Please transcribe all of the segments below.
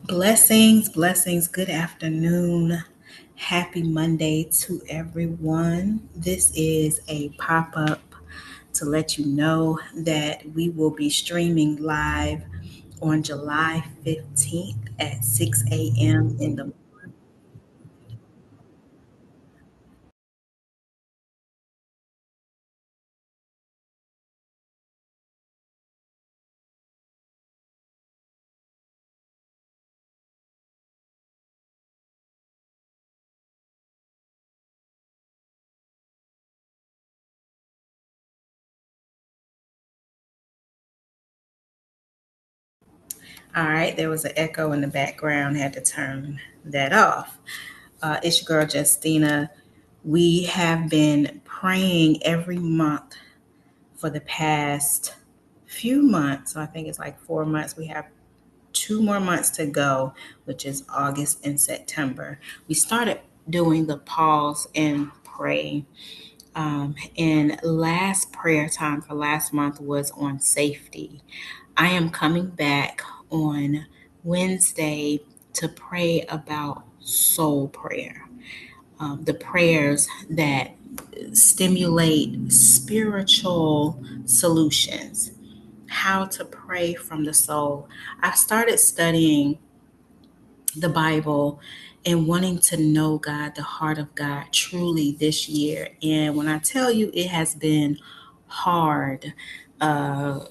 Blessings, blessings. Good afternoon. Happy Monday to everyone. This is a pop up to let you know that we will be streaming live on July 15th at 6 a.m. in the. All right, there was an echo in the background, had to turn that off. It's your girl, Justina. We have been praying every month for the past few months. So I think it's like 4 months. We have 2 more months to go, which is August and September. We started doing the pause and pray. And last prayer time for last month was on safety. I am coming back on Wednesday to pray about soul prayer, the prayers that stimulate spiritual solutions, how to pray from the soul. I started studying the Bible and wanting to know God, the heart of God, truly this year. And when I tell you, it has been hard, uh,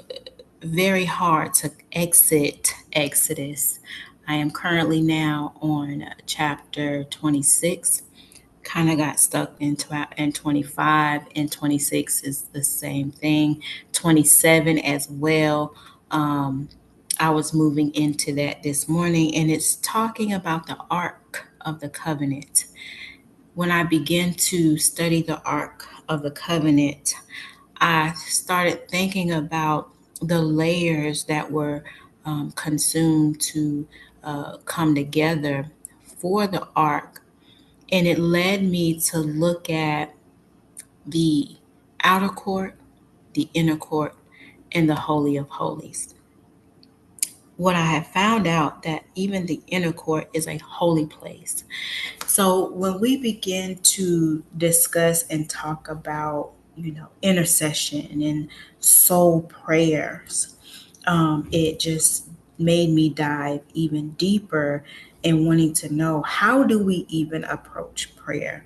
very hard to exit Exodus. I am currently now on chapter 26. Kind of got stuck in 25, and 26 is the same thing. 27 as well. I was moving into that this morning, and it's talking about the Ark of the Covenant. When I began to study the Ark of the Covenant, I started thinking about the layers that were consumed to come together for the Ark. And it led me to look at the outer court, the inner court, and the Holy of Holies. What I have found out that even the inner court is a holy place. So when we begin to discuss and talk about, intercession and soul prayers, it just made me dive even deeper in wanting to know, how do we even approach prayer?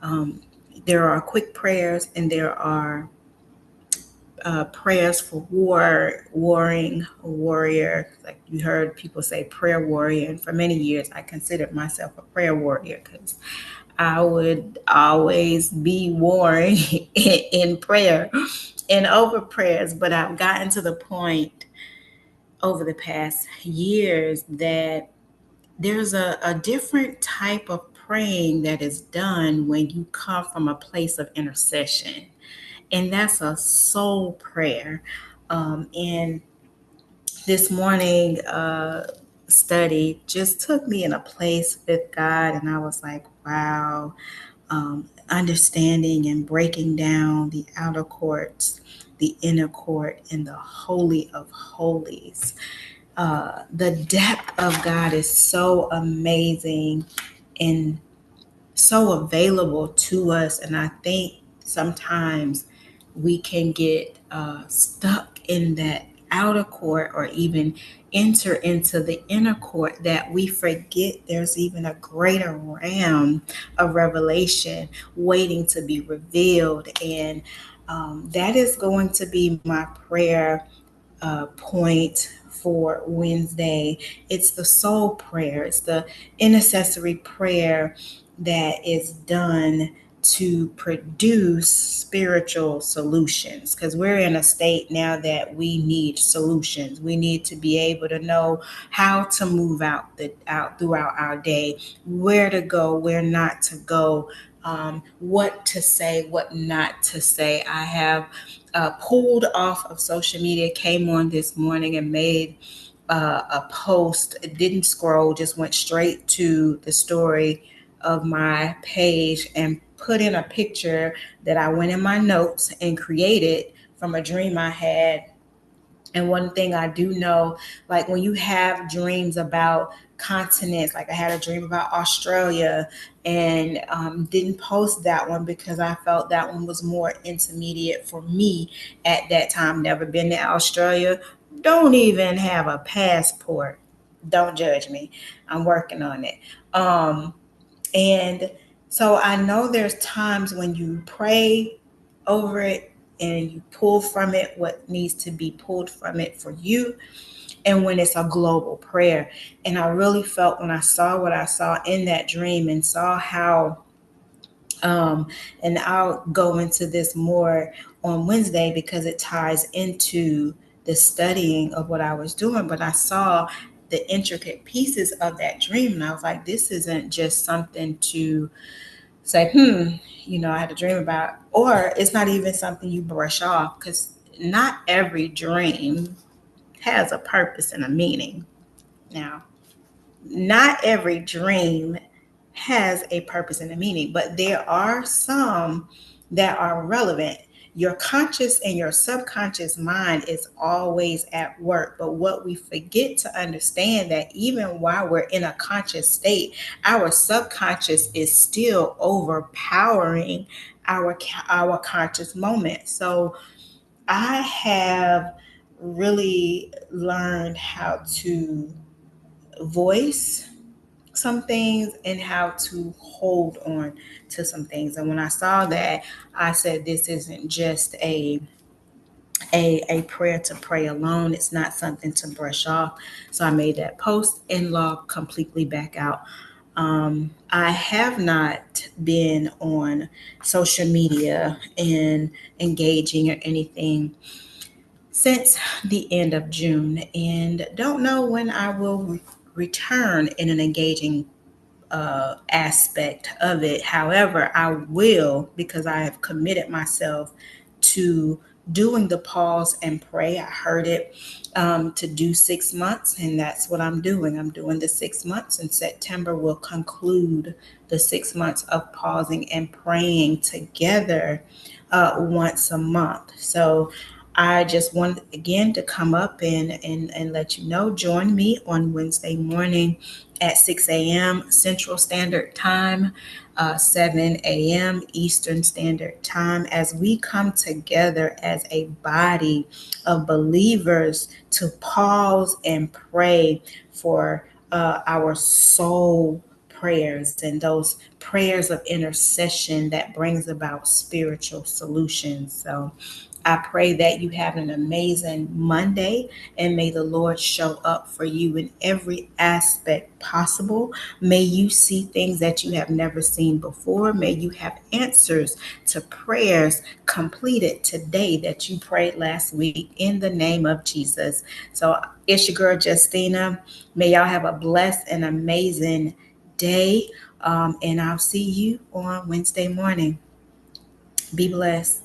Um, there are quick prayers and there are prayers for warring warrior. Like you heard people say prayer warrior. And for many years, I considered myself a prayer warrior because I would always be warring in prayer and over prayers. But I've gotten to the point over the past years that there's a different type of praying that is done when you come from a place of intercession, and that's a soul prayer. And this morning study just took me in a place with God, and I was like, wow, understanding and breaking down the outer courts, the inner court, and the holy of holies. The depth of God is so amazing and so available to us. And I think sometimes we can get stuck in that outer court or even enter into the inner court that we forget there's even a greater realm of revelation waiting to be revealed. And that is going to be my prayer point for Wednesday. It's the soul prayer, it's the intercessory prayer that is done to produce spiritual solutions, because we're in a state now that we need solutions. We need to be able to know how to move out throughout our day, where to go, where not to go, what to say, what not to say. I have pulled off of social media, came on this morning and made a post. It didn't scroll, just went straight to the story of my page and put in a picture that I went in my notes and created from a dream I had. And one thing I do know, like when you have dreams about continents. Like I had a dream about Australia and didn't post that one because I felt that one was more intermediate for me at that time. Never been to Australia, don't even have a passport. Don't judge me. I'm working on it. And so I know there's times when you pray over it and you pull from it what needs to be pulled from it for you, and when it's a global prayer. And I really felt when I saw what I saw in that dream and saw how, and I'll go into this more on Wednesday because it ties into the studying of what I was doing, but I saw the intricate pieces of that dream and I was like, this isn't just something to say, I had a dream about, or it's not even something you brush off because not every dream has a purpose and a meaning. Now, not every dream has a purpose and a meaning, but there are some that are relevant. Your conscious and your subconscious mind is always at work. But what we forget to understand that even while we're in a conscious state, our subconscious is still overpowering our conscious moment. So I have really learned how to voice some things and how to hold on to some things. And when I saw that, I said, this isn't just a prayer to pray alone. It's not something to brush off. So I made that post and log completely back out. I have not been on social media and engaging or anything since the end of June and don't know when I will return in an engaging aspect of it. However, I will, because I have committed myself to doing the pause and pray. I heard it to do 6 months, and that's what I'm doing. I'm doing the 6 months, and September will conclude the 6 months of pausing and praying together once a month. So I just want again to come up and let you know, join me on Wednesday morning at 6 a.m. Central Standard Time, 7 a.m. Eastern Standard Time, as we come together as a body of believers to pause and pray for our soul prayers and those prayers of intercession that brings about spiritual solutions. So I pray that you have an amazing Monday and may the Lord show up for you in every aspect possible. May you see things that you have never seen before. May you have answers to prayers completed today that you prayed last week in the name of Jesus. So it's your girl, Justina. May y'all have a blessed and amazing day. And I'll see you on Wednesday morning. Be blessed.